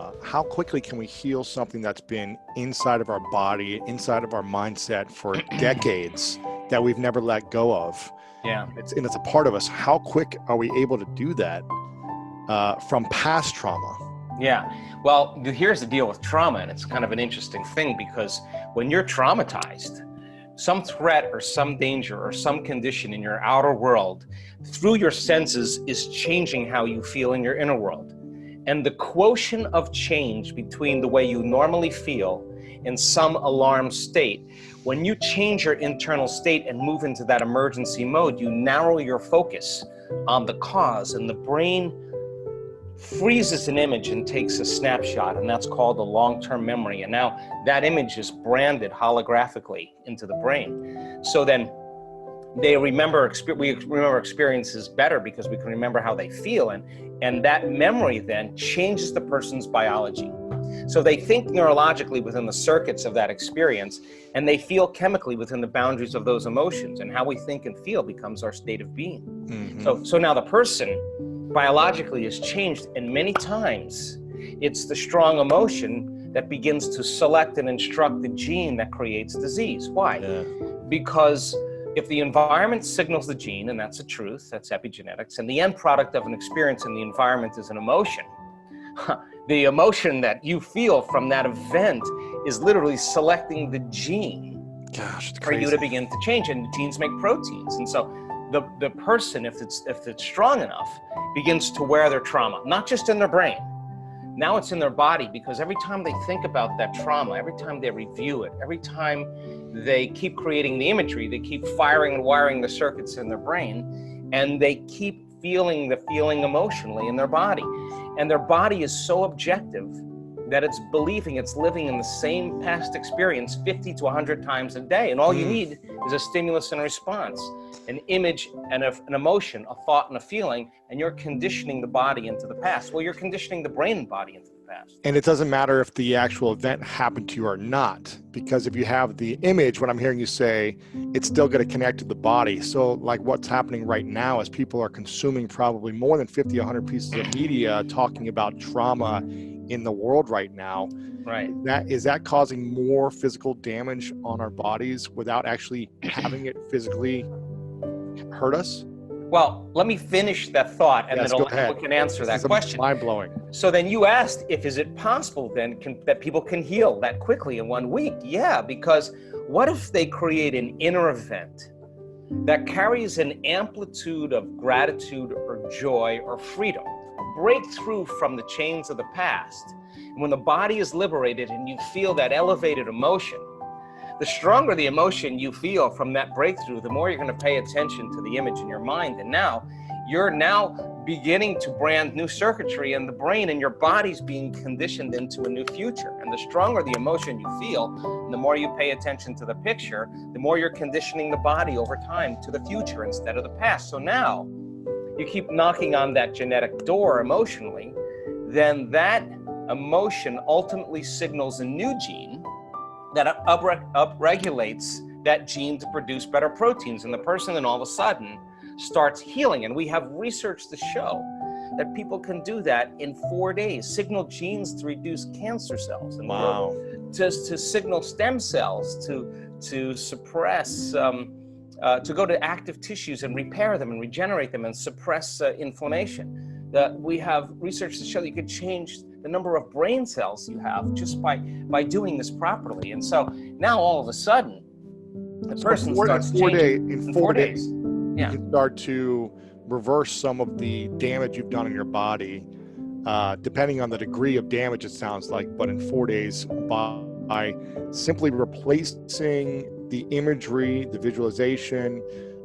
trauma, how quickly can we heal something that's been inside of our body, inside of our mindset for decades that we've never let go of? Yeah. It's a part of us. How quick are we able to do that from past trauma? Yeah. Well, here's the deal with trauma, and it's kind of an interesting thing because when you're traumatized, some threat or some danger or some condition in your outer world through your senses is changing how you feel in your inner world. And the quotient of change between the way you normally feel in some alarm state, when you change your internal state and move into that emergency mode, you narrow your focus on the cause, and the brain freezes an image and takes a snapshot, and that's called a long-term memory. And now that image is branded holographically into the brain. So then we remember experiences better because we can remember how they feel, and that memory then changes the person's biology. So they think neurologically within the circuits of that experience, and they feel chemically within the boundaries of those emotions, and how we think and feel becomes our state of being. Mm-hmm. So now the person biologically is changed, and many times it's the strong emotion that begins to select and instruct the gene that creates disease. Why? Yeah. Because if the environment signals the gene, and that's a truth, that's epigenetics, and the end product of an experience in the environment is an emotion, the emotion that you feel from that event is literally selecting the gene. Gosh, it's for crazy. You to begin to change, and genes make proteins. And so the person, if it's strong enough, begins to wear their trauma, not just in their brain. Now it's in their body, because every time they think about that trauma, every time they review it, every time they keep creating the imagery, they keep firing and wiring the circuits in their brain, and they keep feeling the feeling emotionally in their body. And their body is so objective that it's believing it's living in the same past experience 50 to 100 times a day. And all you need is a stimulus and a response, an image and an emotion, a thought and a feeling, and you're conditioning the body into the past. Well, you're conditioning the brain and body into the past. And it doesn't matter if the actual event happened to you or not, because if you have the image, what I'm hearing you say, it's still going to connect to the body. So like what's happening right now is people are consuming probably more than 50, 100 pieces of media talking about trauma in the world right now. Right. Is that causing more physical damage on our bodies without actually having it physically hurt us? Well, let me finish that thought, and yes, then we can answer that question. Mind-blowing. So then you asked, is it possible then that people can heal that quickly in 1 week? Yeah, because what if they create an inner event that carries an amplitude of gratitude or joy or freedom, a breakthrough from the chains of the past? And when the body is liberated and you feel that elevated emotion, the stronger the emotion you feel from that breakthrough, the more you're going to pay attention to the image in your mind. And now you're beginning to brand new circuitry in the brain, and your body's being conditioned into a new future. And the stronger the emotion you feel, and the more you pay attention to the picture, the more you're conditioning the body over time to the future instead of the past. So now you keep knocking on that genetic door emotionally, then that emotion ultimately signals a new gene that upregulates that gene to produce better proteins, and the person then all of a sudden starts healing. And we have research to show that people can do that in 4 days, signal genes to reduce cancer cells, and wow, to signal stem cells to suppress, to go to active tissues and repair them and regenerate them and suppress inflammation. We have research to show that you could change the number of brain cells you have just by doing this properly. And so now all of a sudden, the person starts changing. In 4 days, yeah, you can start to reverse some of the damage you've done in your body, depending on the degree of damage, it sounds like, but in 4 days, by simply replacing the imagery, the visualization,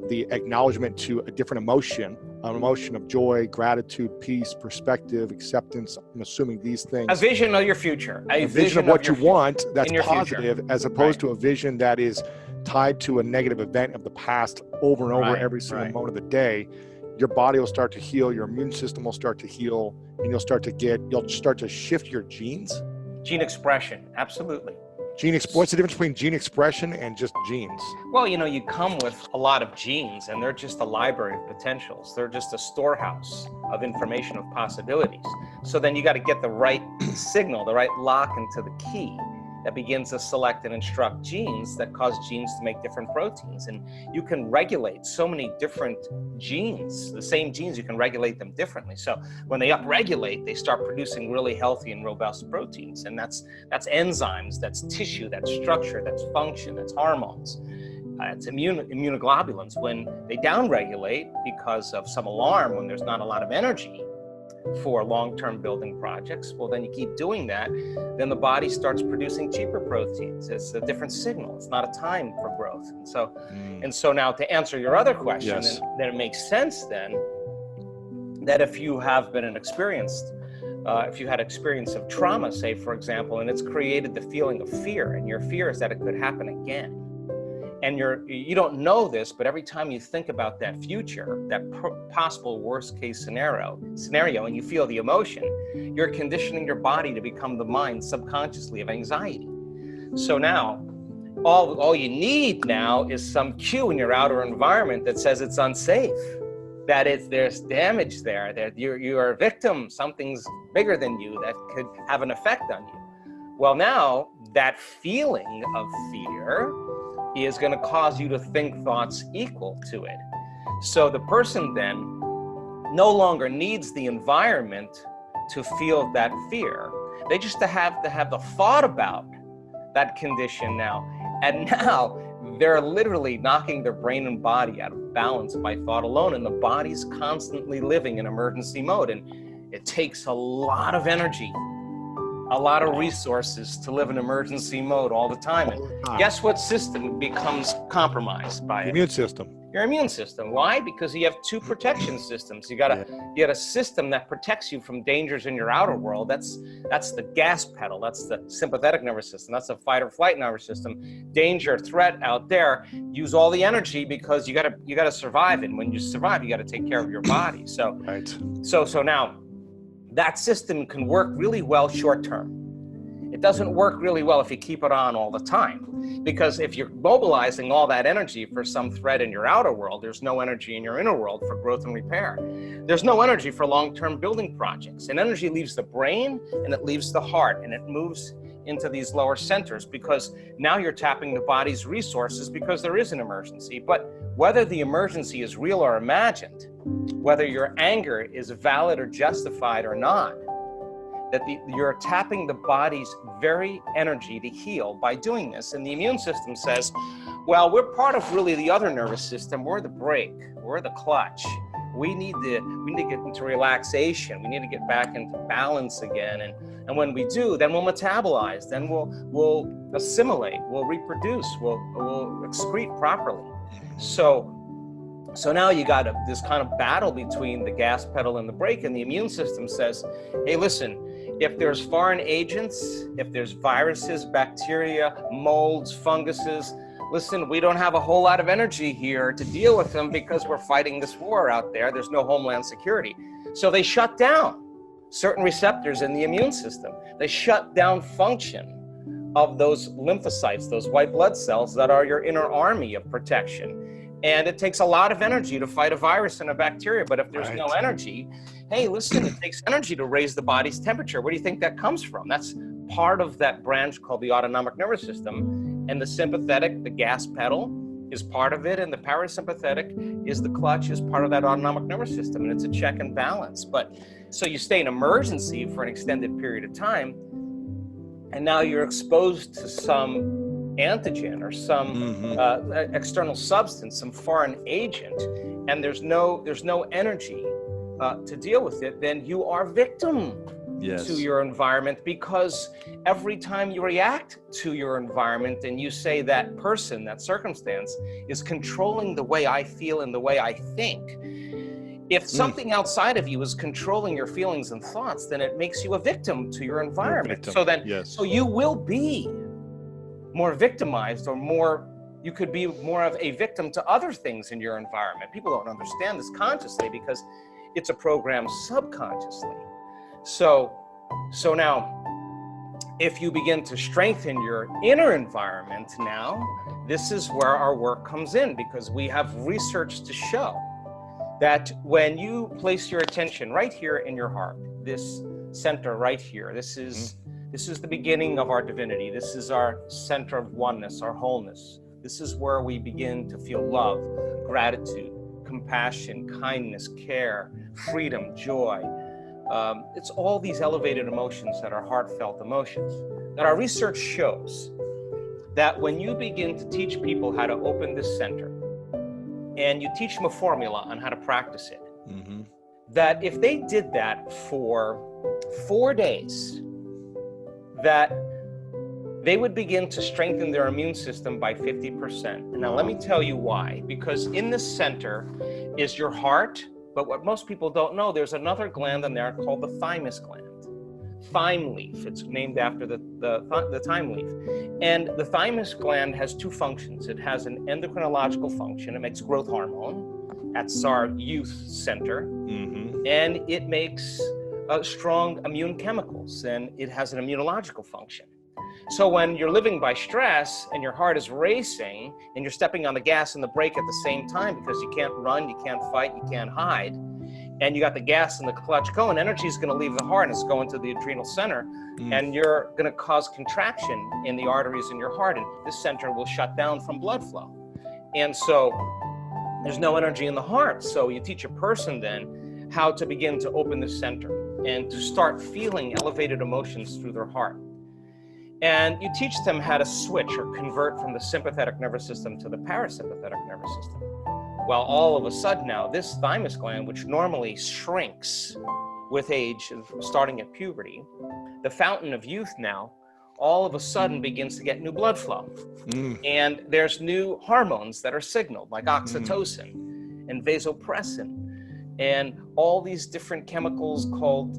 the acknowledgement to a different emotion, an emotion of joy, gratitude, peace, perspective, acceptance. I'm assuming these things. A vision of your future. A vision of what you want that's positive, as opposed to a vision that is tied to a negative event of the past over and over every single moment of the day. Your body will start to heal, your immune system will start to heal, and you'll start to shift your genes. Gene expression, absolutely. What's the difference between gene expression and just genes? Well, you come with a lot of genes, and they're just a library of potentials. They're just a storehouse of information, of possibilities. So then you got to get the right signal, the right lock into the key that begins to select and instruct genes that cause genes to make different proteins. And you can regulate so many different genes, the same genes, you can regulate them differently. So when they upregulate, they start producing really healthy and robust proteins. And that's enzymes, that's tissue, that's structure, that's function, that's hormones. It's immunoglobulins. When they downregulate because of some alarm, when there's not a lot of energy for long-term building projects, well, then you keep doing that, then the body starts producing cheaper proteins. It's a different signal. It's not a time for growth. And so now to answer your other question, Yes. then it makes sense then that if you have been if you had experience of trauma, say, for example, and it's created the feeling of fear, and your fear is that it could happen again. And you don't know this, but every time you think about that future, that possible worst case scenario, and you feel the emotion, you're conditioning your body to become the mind subconsciously of anxiety. So now, all you need now is some cue in your outer environment that says it's unsafe, that there's damage there, that you're a victim, something's bigger than you that could have an effect on you. Well, now that feeling of fear is going to cause you to think thoughts equal to it. So the person then no longer needs the environment to feel that fear. They just have to have the thought about that condition now. And now they're literally knocking their brain and body out of balance by thought alone. And the body's constantly living in emergency mode. And it takes a lot of energy, a lot of resources to live in emergency mode all the time. And guess what system becomes compromised by it? Immune system. Your immune system. Why? Because you have two protection systems. You got a system that protects you from dangers in your outer world. That's the gas pedal. That's the sympathetic nervous system. That's the fight or flight nervous system. Danger, threat out there. Use all the energy because you gotta survive. And when you survive, you got to take care of your body. So so now that system can work really well short term. It doesn't work really well if you keep it on all the time, because if you're mobilizing all that energy for some threat in your outer world, there's no energy in your inner world for growth and repair. There's no energy for long-term building projects. And energy leaves the brain and it leaves the heart and it moves into these lower centers, because now you're tapping the body's resources because there is an emergency. But whether the emergency is real or imagined, whether your anger is valid or justified or not, that you're tapping the body's very energy to heal by doing this. And the immune system says, well, we're part of really the other nervous system. We're the brake, we're the clutch. We need to get into relaxation. We need to get back into balance again. And when we do, then we'll metabolize, then we'll assimilate, we'll reproduce, we'll excrete properly. So now you got this kind of battle between the gas pedal and the brake, and the immune system says, hey, listen, if there's foreign agents, if there's viruses, bacteria, molds, funguses, listen, we don't have a whole lot of energy here to deal with them because we're fighting this war out there. There's no homeland security. So they shut down certain receptors in the immune system. They shut down function of those lymphocytes, those white blood cells that are your inner army of protection. And it takes a lot of energy to fight a virus and a bacteria. But if there's no energy, hey, listen, it takes energy to raise the body's temperature. Where do you think that comes from? That's part of that branch called the autonomic nervous system. And the sympathetic, the gas pedal, is part of it. And the parasympathetic is the clutch, is part of that autonomic nervous system. And it's a check and balance. But so you stay in emergency for an extended period of time. And now you're exposed to some antigen or some external substance, some foreign agent, and there's no energy to deal with it, then you are victim to your environment, because every time you react to your environment and you say that person, that circumstance is controlling the way I feel and the way I think, if something outside of you is controlling your feelings and thoughts, then it makes you a victim to your environment. So then, so you will be more victimized, or you could be more of a victim to other things in your environment. People don't understand this consciously because it's a program subconsciously. So now, if you begin to strengthen your inner environment now, this is where our work comes in, because we have research to show that when you place your attention right here in your heart, this center right here. This is the beginning of our divinity. This is our center of oneness, our wholeness. This is where we begin to feel love, gratitude, compassion, kindness, care, freedom, joy. It's all these elevated emotions that are heartfelt emotions. That our research shows that when you begin to teach people how to open this center, and you teach them a formula on how to practice it, that if they did that for 4 days, that they would begin to strengthen their immune system by 50%. And now let me tell you why. Because in the center is your heart, but what most people don't know, there's another gland in there called the thymus gland. Thyme leaf, it's named after the thyme leaf. And the thymus gland has two functions. It has an endocrinological function, it makes growth hormone, that's our youth center, and it makes strong immune chemicals, and it has an immunological function. So when you're living by stress and your heart is racing and you're stepping on the gas and the brake at the same time because you can't run, you can't fight, you can't hide, and you got the gas and the clutch going, energy is going to leave the heart and it's going to the adrenal center, and you're going to cause contraction in the arteries in your heart, and this center will shut down from blood flow. And so there's no energy in the heart. So you teach a person then how to begin to open the center and to start feeling elevated emotions through their heart. And you teach them how to switch or convert from the sympathetic nervous system to the parasympathetic nervous system. Well, all of a sudden now, this thymus gland, which normally shrinks with age, starting at puberty, the fountain of youth now, all of a sudden begins to get new blood flow. And there's new hormones that are signaled, like oxytocin and vasopressin, and all these different chemicals called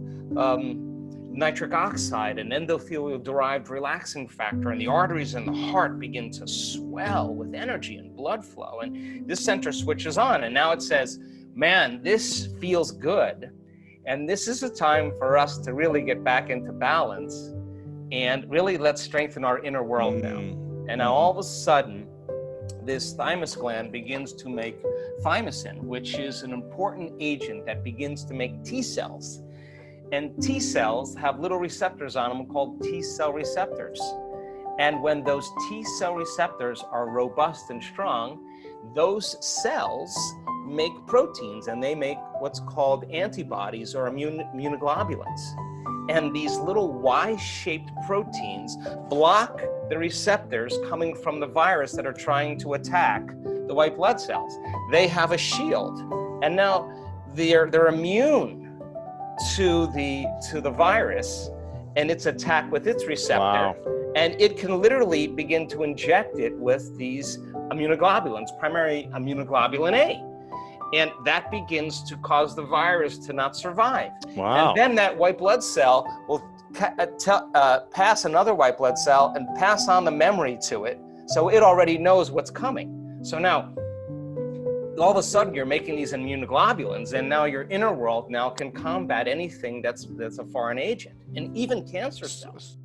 nitric oxide and endothelial-derived relaxing factor, and the arteries in the heart begin to swell with energy and blood flow, and this center switches on, and now it says, man, this feels good, and this is a time for us to really get back into balance, and really let's strengthen our inner world now. And now all of a sudden, this thymus gland begins to make thymosin, which is an important agent that begins to make T cells. And T cells have little receptors on them called T cell receptors. And when those T cell receptors are robust and strong, those cells make proteins, and they make what's called antibodies or immunoglobulins. And these little Y-shaped proteins block the receptors coming from the virus that are trying to attack the white blood cells. They have a shield, and now they're immune to the virus and its attack with its receptor, and it can literally begin to inject it with these immunoglobulins, primarily immunoglobulin A, and that begins to cause the virus to not survive. And then that white blood cell will pass another white blood cell and pass on the memory to it, so it already knows what's coming. So now all of a sudden you're making these immunoglobulins, and now your inner world now can combat anything that's a foreign agent, and even cancer cells.